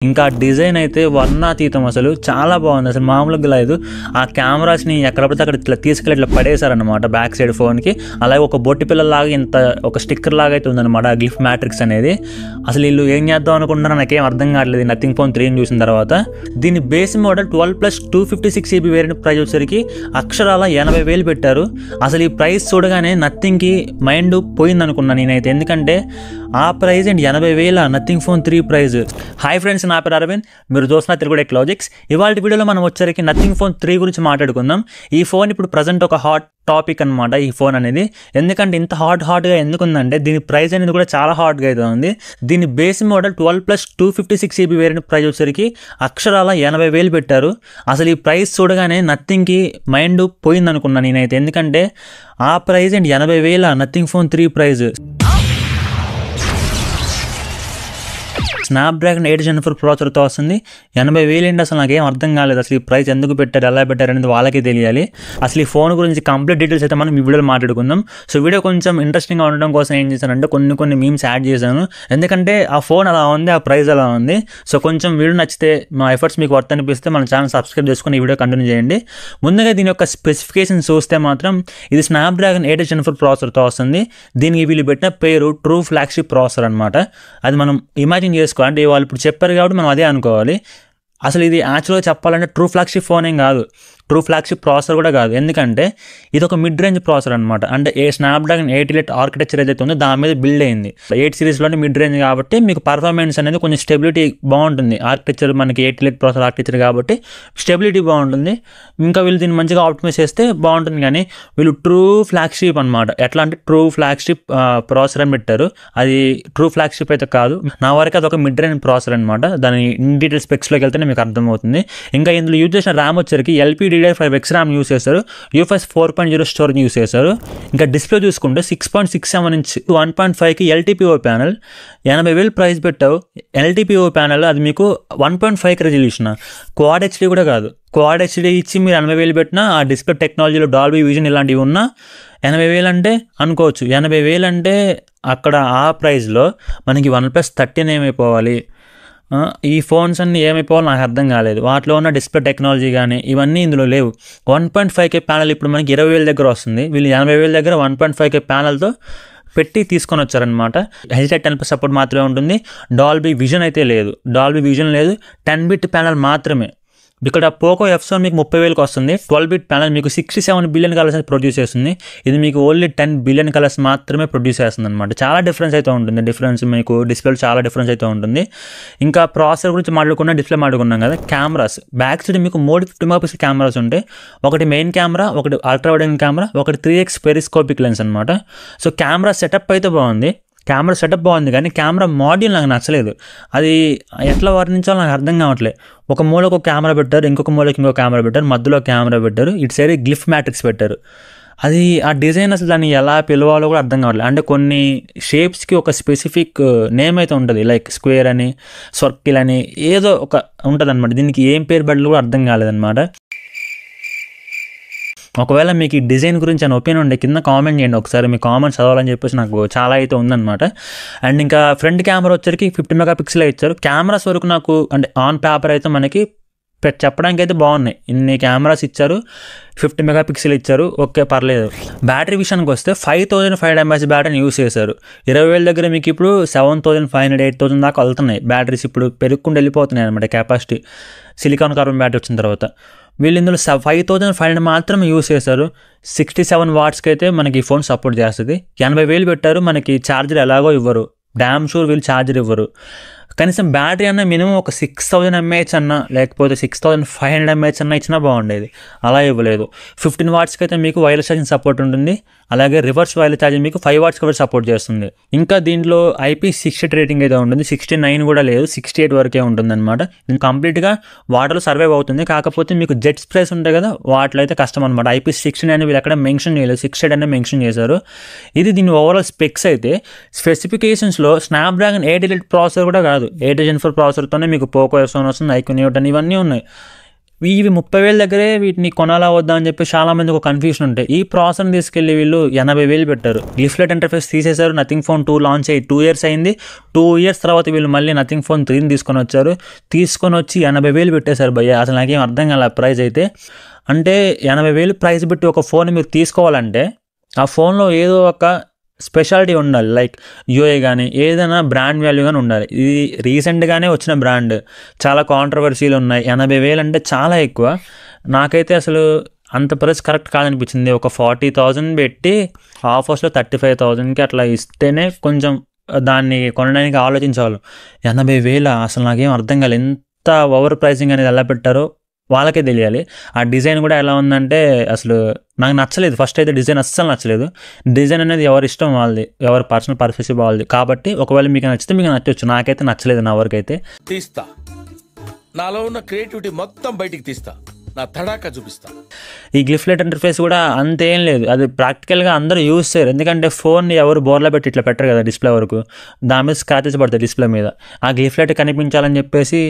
ఇంకా డిజైన్ అయితే వర్ణాతీతం, అసలు చాలా బాగుంది. అసలు మామూలుగా లేదు. ఆ కెమెరాస్ని ఎక్కడ పడితే అక్కడ ఇట్లా తీసుకెళ్ళి ఇట్లా పడేశారనమాట బ్యాక్ సైడ్ ఫోన్కి. అలాగే ఒక బొట్టి పిల్లలాగా ఇంత ఒక స్టిక్కర్ లాగా అయితే ఉందన్నమాట ఆ గ్లిఫ్ మ్యాట్రిక్స్ అనేది. అసలు వీళ్ళు ఏం చేద్దాం అనుకుంటున్నారో నాకేం అర్థం కావట్లేదు నథింగ్ ఫోన్ 3 చూసిన తర్వాత. దీని base model 12 + 256GB variant price వచ్చేసరికి అక్షరాల 80,000 పెట్టారు. అసలు ఈ ప్రైస్ చూడగానే నథింగ్కి మైండ్ పోయింది అనుకున్నాను నేనైతే. ఎందుకంటే ఆ ప్రైజ్ అండి 80,000 Nothing phone 3 price. Hi friends, నా పేరు అరవింద్, మీరు చూస్తున్న తెలుగు టెక్ లాజిక్స్. ఇవాళ వీడియోలో మనం వచ్చరికి నథింగ్ ఫోన్ 3 గురించి మాట్లాడుకుందాం. ఈ ఫోన్ ఇప్పుడు ప్రజెంట్ ఒక హాట్ టాపిక్ అనమాట ఈ ఫోన్ అనేది. ఎందుకంటే ఇంత హాట్గా ఎందుకు ఉందంటే దీని ప్రైస్ అనేది కూడా చాలా హాట్గా అయితే ఉంది. దీని base model 12 + 256GB variant price వచ్చేసరికి అక్షరాల 80,000 పెట్టారు. అసలు ఈ ప్రైస్ చూడగానే నథింగ్కి మైండ్ పోయింది అనుకున్నాను నేనైతే. ఎందుకంటే ఆ ప్రైజ్ అండి 80,000 Nothing phone 3 price. Snapdragon 8 Gen 4 ప్రాసెసర్తో వస్తుంది. 80,000 ఏంటి అసలు నాకేం అర్థం కాలేదు. అసలు ఈ ప్రైస్ ఎందుకు పెట్టారు, ఎలా పెట్టారు అనేది వాళ్ళకే తెలియాలి. అసలు ఈ ఫోన్ గురించి కంప్లీట్ డీటెయిల్స్ అయితే మనం ఈ వీడియోలో మాట్లాడుకుందాం. సో వీడియో కొంచెం ఇంట్రెస్టింగ్గా ఉండడం కోసం ఏం చేశానంటే కొన్ని మీమ్స్ యాడ్ చేశాను. ఎందుకంటే ఆ ఫోన్ అలా ఉంది, ఆ ప్రైస్ అలా ఉంది. సో కొంచెం వీడియో నచ్చితే, మా ఎఫర్ట్స్ మీకు వర్త్ అనిపిస్తే మన ఛానల్ సబ్స్క్రైబ్ చేసుకుని ఈ వీడియో కంటిన్యూ చేయండి. ముందుగా దీని యొక్క స్పెసిఫికేషన్ చూస్తే మాత్రం ఇది స్నాప్డ్రాగన్ 8 Gen 4 ప్రాసెసర్తో వస్తుంది. దీనికి వీళ్ళు పెట్టిన పేరు ట్రూ ఫ్లాగ్షిప్ ప్రాసెసర్ అనమాట. అది మనం ఇమాజిన్ చేసుకోవాలి. అంటే వాళ్ళు ఇప్పుడు చెప్పారు కాబట్టి మనం అదే అనుకోవాలి. అసలు ఇది యాక్చువల్గా చెప్పాలంటే ట్రూ ఫ్లాగ్షిప్ ఫోన్ ఏం కాదు, ట్రూ ఫ్లాగ్షిప్ ప్రాసెసర్ కూడా కాదు. ఎందుకంటే ఇది ఒక మిడ్ రేంజ్ ప్రాసెసర్ అనమాట. అంటే స్నాప్డ్రాగన్ 8 Elite ఆర్కిటెక్చర్ ఏదైతే ఉందో దాని మీద బిల్డ్ అయింది. 8 సిరీస్లోనే మిడ్ రేంజ్ కాబట్టి మీకు పర్ఫార్మెన్స్ అనేది కొంచెం స్టెబిలిటీ బాగుంటుంది. ఆర్కిటెక్చర్ మనకి 8 Elite ప్రాసెసర్ ఆర్కిటెక్చర్ కాబట్టి స్టెబిలిటీ బాగుంటుంది. ఇంకా వీళ్ళు దీన్ని మంచిగా ఆప్టిమైజ్ చేస్తే బాగుంటుంది. కానీ వీళ్ళు ట్రూ ఫ్లాగ్షిప్ అనమాట. ఎట్లా అంటే ట్రూ ఫ్లాగ్షిప్ ప్రాసెసర్ అని పెట్టారు. అది ట్రూ ఫ్లాగ్షిప్ అయితే కాదు. నా వరకు అది ఒక మిడ్ రేంజ్ ప్రాసెసర్ అనమాట. దాని ఇన్ డీటెయిల్ స్పెక్స్లోకి వెళ్తేనే మీకు అర్థమవుతుంది. ఇంకా ఇందులో యూజ్ చేసిన ర్యామ్ వచ్చరికి LPDDR5X ర్యామ్ యూస్ చేశారు. UFS 4.0 స్టోరేజ్ యూస్ చేశారు. ఇంకా డిస్ప్లే చూసుకుంటే 6.67 ఇంచ్ 1.5కి LTPO ప్యానల్. 80,000 ప్రైస్ పెట్టావు. LTPO ప్యానల్ అది మీకు 1.5కి రెజల్యూషన్. క్వాడ్ HD కూడా కాదు. క్వాడ్ HD ఇచ్చి మీరు 80,000 పెట్టినా ఆ డిస్ప్లే టెక్నాలజీలో డాల్బీ విజన్ ఇలాంటివి ఉన్నా 80,000 అంటే అనుకోవచ్చు. 80,000 అంటే అక్కడ ఆ ప్రైస్లో మనకి OnePlus 13 ఏమైపోవాలి, ఈ ఫోన్స్ అన్నీ ఏమైపోవాలి నాకు అర్థం కాలేదు. వాటిలో ఉన్న డిస్ప్లే టెక్నాలజీ కానీ ఇవన్నీ ఇందులో లేవు. 1.5K ప్యానల్ ఇప్పుడు మనకి 20,000 దగ్గర వస్తుంది. వీళ్ళు 80,000 దగ్గర 1.5K ప్యానల్తో పెట్టి తీసుకొని వచ్చారనమాట. HDR 10+ సపోర్ట్ మాత్రమే ఉంటుంది. డాల్బీ విజన్ అయితే లేదు. డాల్బీ విజన్ లేదు. 10-bit ప్యానల్ మాత్రమే. ఇక్కడ పోకో F7 మీకు 30,000కి వస్తుంది. 12-bit ప్యానల్ మీకు 67 బిలియన్ కలర్స్ ప్రొడ్యూస్ చేస్తుంది. ఇది మీకు ఓన్లీ 10 బిలియన్ కలర్స్ మాత్రమే ప్రొడ్యూస్ చేస్తుంది అనమాట. చాలా డిఫరెన్స్ అయితే ఉంటుంది. డిఫరెన్స్ మీకు డిస్ప్లే చాలా డిఫరెన్స్ అయితే ఉంటుంది. ఇంకా ప్రాసెసర్ గురించి మాట్లాడుకున్నా, డిస్ప్లే మాట్లాడుకున్నాం కదా. కెమెరాస్ బ్యాక్ సైడ్ మీకు 50 మెగాపిక్సెల్ కెమెరాస్ ఉంటాయి. ఒకటి మెయిన్ కెమెరా, ఒకటి అల్ట్రా వైడ్ యాంగిల్ కెమెరా, ఒకటి 3x పెరిస్కోపిక్ లెన్స్ అనమాట. సో కెమెరా సెటప్ అయితే బాగుంది. కెమెరా సెటప్ బాగుంది కానీ కెమెరా మాడ్యూల్ నాకు నచ్చలేదు. అది ఎట్లా వర్ణించాలో నాకు అర్థం కావట్లేదు. ఒక మూలకు ఒక కెమెరా పెట్టారు, ఇంకొక మూలకి ఇంకొక కెమెరా పెట్టారు, మధ్యలో కెమెరా పెట్టారు, ఇటు సైడ్ గ్లిఫ్ మ్యాట్రిక్స్ పెట్టారు. అది ఆ డిజైన్ అసలు దాన్ని ఎలా పిలవాలో కూడా అర్థం కావట్లేదు. అంటే కొన్ని షేప్స్కి ఒక స్పెసిఫిక్ నేమ్ అయితే ఉంటుంది, లైక్ స్క్వేర్ అని, సర్కిల్ అని ఏదో ఒక ఉంటుంది అనమాట. దీనికి ఏం పేరు పెట్టాలో కూడా అర్థం కాలేదన్నమాట. ఒకవేళ మీకు ఈ డిజైన్ గురించి అని ఒపీనియన్ ఉండే కింద కామెంట్ చేయండి. ఒకసారి మీ కామెంట్స్ చదవాలని చెప్పేసి నాకు చాలా అయితే ఉందన్నమాట. అండ్ ఇంకా ఫ్రంట్ కెమెరా వచ్చరికి 50 మెగాపిక్సెల్ ఇచ్చారు. కెమెరాస్ వరకు నాకు అంటే ఆన్ పేపర్ అయితే మనకి చెప్పడానికి అయితే బాగున్నాయి. ఇన్ని కెమెరాస్ ఇచ్చారు, 50 మెగాపిక్సెల్ ఇచ్చారు, ఓకే పర్లేదు. బ్యాటరీ విషయానికి వస్తే 5500 mAh బ్యాటరీని యూస్ చేశారు. 20,000 దగ్గర మీకు ఇప్పుడు 7,500, 8,000 దాకా వెళ్తున్నాయి బ్యాటరీస్. ఇప్పుడు పెరుగుకుండా వెళ్ళిపోతున్నాయి అనమాట కెపాసిటీ సిలికాన్ కార్బన్ బ్యాటరీ వచ్చిన తర్వాత. వీళ్ళు ఇందులో 5,500 మాత్రమే యూస్ చేశారు. 67 వాట్స్కి అయితే మనకి ఈ ఫోన్ సపోర్ట్ చేస్తుంది. 80,000 పెట్టారు. మనకి ఛార్జర్ ఎలాగో ఇవ్వరు, డ్యామ్ షూర్ వీళ్ళు ఛార్జర్ ఇవ్వరు. కనీసం బ్యాటరీ అన్న మినిమం ఒక 6,000 mAh అన్నా, లేకపోతే 6,500 mAh అన్నా ఇచ్చినా బాగుండేది. అలా ఇవ్వలేదు. 15 వాట్స్కి అయితే మీకు వైర్లెస్ ఛార్జింగ్ సపోర్ట్ ఉంటుంది. అలాగే రివర్స్ వైర్లెస్ ఛార్జింగ్ మీకు 5 వాట్స్ కూడా సపోర్ట్ చేస్తుంది. ఇంకా దీంట్లో IP68 రేటింగ్ అయితే ఉంటుంది. 69 కూడా లేదు, 68 వరకే ఉంటుంది అనమాట. ఇది కంప్లీట్గా వాటర్లో సర్వైవ్ అవుతుంది. కాకపోతే మీకు జెట్ స్ప్రేస్ ఉంటాయి కదా, వాటిలో అయితే కష్టం అనమాట. IP69 అని వీళ్ళు ఎక్కడ మెన్షన్ చేయలేదు, 68 అనే మెన్షన్ చేశారు. ఇది దీని ఓవరాల్ స్పెక్స్ అయితే. స్పెసిఫికేషన్స్లో స్నాప్డ్రాగన్ 8 Elite ప్రాసెసర్ కూడా కాదు, 8 Gen 4 ప్రాసెసర్తోనే మీకు పోకో F7 వస్తుంది, iQOO 9 ఇవన్నీ ఉన్నాయి. ఇవి 30,000 దగ్గరే వీటిని కొనాలా వద్దా అని చెప్పి చాలామంది ఒక కన్ఫ్యూషన్ ఉంటాయి. ఈ ప్రాసెస్ని తీసుకెళ్ళి వీళ్ళు 80,000 పెట్టారు. గిఫ్ట్లెట్ ఇంటర్ఫేస్ తీసేశారు. నథింగ్ ఫోన్ 2 లాంచ్ అయ్యి 2 years అయింది. 2 years తర్వాత వీళ్ళు మళ్ళీ నథింగ్ ఫోన్ 3ని తీసుకొని వచ్చారు. తీసుకొని వచ్చి 80,000 పెట్టేశారు భయ్య. అసలు నాకేం అర్థం కాల ప్రైస్ అయితే. అంటే 80,000 ప్రైస్ పెట్టి ఒక ఫోన్ మీరు తీసుకోవాలంటే ఆ ఫోన్లో ఏదో ఒక స్పెషాలిటీ ఉండాలి. లైక్ యూఐ కానీ ఏదైనా బ్రాండ్ వాల్యూ కానీ ఉండాలి. ఇది రీసెంట్గానే వచ్చిన బ్రాండ్, చాలా కాంట్రవర్సీలు ఉన్నాయి. 80,000 అంటే చాలా ఎక్కువ. నాకైతే అసలు అంత ప్రైస్ కరెక్ట్ కాదనిపించింది. ఒక 40,000 పెట్టి ఆఫర్స్లో 35,000కి అట్లా ఇస్తేనే కొంచెం దాన్ని కొనడానికి ఆలోచించేవాళ్ళు. 80,000 అసలు నాకేం అర్థం కాలేదు. ఎంత ఓవర్ ప్రైసింగ్ అనేది ఎలా పెట్టారో వాళ్ళకే తెలియాలి. ఆ డిజైన్ కూడా ఎలా ఉందంటే అసలు నాకు నచ్చలేదు. ఫస్ట్ అయితే డిజైన్ అస్సలు నచ్చలేదు. డిజైన్ అనేది ఎవరి ఇష్టం వాళ్ళది, ఎవరి పర్సనల్ పర్ఫెక్ట్ వాళ్ళది. కాబట్టి ఒకవేళ మీకు నచ్చితే మీకు నచ్చవచ్చు. నాకైతే నచ్చలేదు. నా వరకైతే తీస్తా, నాలో ఉన్న క్రియేటివిటీ మొత్తం బయటికి తీస్తా, నా తడాకా చూపిస్తా. ఈ గిఫ్ట్లెట్ ఇంటర్ఫేస్ కూడా అంతేం లేదు. అది ప్రాక్టికల్గా అందరూ యూజ్ చేయరు. ఎందుకంటే ఫోన్ ఎవరు బోర్లో పెట్టి ఇట్లా పెట్టరు కదా డిస్ప్లే వరకు. దాని మీద స్క్రాచెస్ పడతాయి డిస్ప్లే మీద. ఆ గిఫ్ట్లెట్ కనిపించాలని చెప్పేసి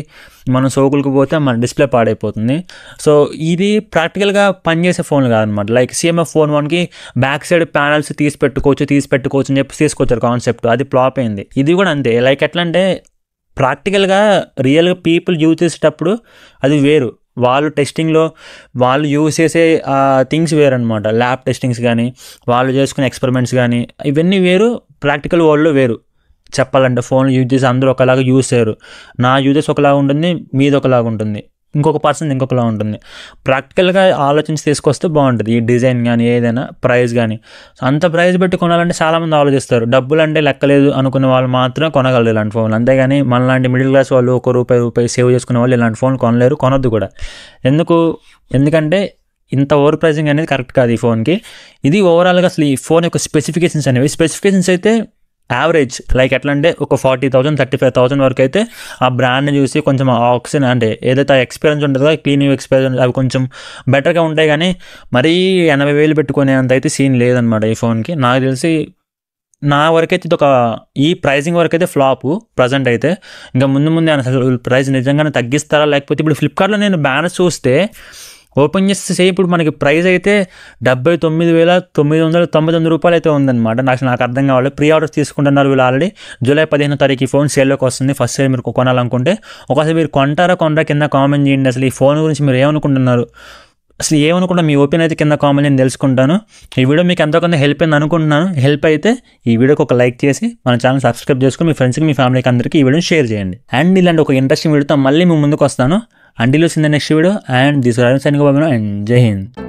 మనం సోకులకు పోతే మన డిస్ప్లే పాడైపోతుంది. సో ఇది ప్రాక్టికల్గా పనిచేసే ఫోన్లు కాదనమాట. లైక్ CMF ఫోన్ 1కి బ్యాక్ సైడ్ ప్యానల్స్ తీసి పెట్టుకోవచ్చు అని చెప్పి తీసుకొచ్చారు కాన్సెప్ట్. అది ఫ్లాప్ అయింది. ఇది కూడా అంతే. లైక్ ఎట్లా అంటే ప్రాక్టికల్గా రియల్గా పీపుల్ యూజ్ చేసేటప్పుడు అది వేరు. వాళ్ళు టెస్టింగ్లో వాళ్ళు యూజ్ చేసే థింగ్స్ వేరు అనమాట. ల్యాబ్ టెస్టింగ్స్ కానీ వాళ్ళు చేసుకునే ఎక్స్పెరిమెంట్స్ కానీ ఇవన్నీ వేరు. ప్రాక్టికల్ వరల్డ్లో వేరు. చెప్పాలంటే ఫోన్లు యూజ్ చేసి అందరూ ఒకలాగా యూజ్ చేయరు. నా యూజెస్ ఒకలాగా ఉంటుంది, మీది ఒకలాగా ఉంటుంది, ఇంకొక పర్సన్ ఇంకొకలా ఉంటుంది. ప్రాక్టికల్గా ఆలోచించి తీసుకొస్తే బాగుంటుంది. ఈ డిజైన్ కానీ ఏదైనా ప్రైస్ కానీ. అంత ప్రైస్ పెట్టి కొనాలంటే చాలామంది ఆలోచిస్తారు. డబ్బులు అంటే లెక్కలేదు అనుకునే వాళ్ళు మాత్రమే కొనగలరు ఇలాంటి ఫోన్లు. అంతేగాని మనలాంటి మిడిల్ క్లాస్ వాళ్ళు ₹1 సేవ్ చేసుకునే వాళ్ళు ఇలాంటి ఫోన్ కొనలేరు, కొనొద్దు కూడా. ఎందుకంటే ఇంత ఓవర్ ప్రైసింగ్ అనేది కరెక్ట్ కాదు ఈ ఫోన్కి. ఇది ఓవరాల్గా అసలు ఈ ఫోన్ యొక్క స్పెసిఫికేషన్స్ అయితే యావరేజ్. లైక్ ఎట్లా అంటే ఒక 40,000 35,000 వరకు అయితే ఆ బ్రాండ్ని చూసి కొంచెం ఆక్సిజన్ అంటే ఏదైతే ఎక్స్పీరియన్స్ ఉంటుందో క్లీనింగ్ ఎక్స్పీరియన్స్ అవి కొంచెం బెటర్గా ఉంటాయి. కానీ మరీ 80,000 పెట్టుకునేంత అయితే సీన్ లేదనమాట ఈ ఫోన్కి. నాకు తెలిసి నా వరకైతే ఇది ఈ ప్రైసింగ్ వరకు అయితే ఫ్లాప్ ప్రజెంట్ అయితే. ఇంకా ముందు అసలు ప్రైస్ నిజంగానే తగ్గిస్తారా, లేకపోతే ఇప్పుడు ఫ్లిప్కార్ట్లో నేను బ్యానర్స్ చూస్తే ఓపెన్ చేస్తే ఇప్పుడు మనకి ప్రైస్ అయితే ₹79,999 అయితే ఉందన్నమాట. నాకు అర్థం కావాలి. ప్రీ ఆర్డర్స్ తీసుకుంటున్నారు వీళ్ళు ఆల్రెడీ. జూలై 15వ తారీఖు ఈ ఫోన్ సేల్లోకి వస్తుంది. ఫస్ట్ సేల్ మీరు కొనాలనుకుంటే ఒకసారి మీరు కొంటారా కింద కామెంట్ చేయండి. అసలు ఈ ఫోన్ గురించి మీరు ఏమనుకుంటున్నారు, అసలు ఏమనుకుంటా మీ ఒపీనియన్ అయితే కింద కామెంట్ నేను తెలుసుకుంటాను. ఈ వీడియో మీకు ఎంతో కొంత హెల్ప్ అయింది అనుకుంటున్నాను. హెల్ప్ అయితే ఈ వీడియోకి ఒక లైక్ చేసి మన ఛానల్ సబ్స్క్రైబ్ చేసుకుని మీ ఫ్రెండ్స్కి మీ ఫ్యామిలీకి అందరికీ ఈ వీడియోని షేర్ చేయండి. అండ్ ఇలాంటి ఒక ఇంట్రెస్టింగ్ వీడియోతో మళ్ళీ మీ ముందుకు వస్తాను. Until you see in the next video, and this is Arun signing off, and Jai Hind.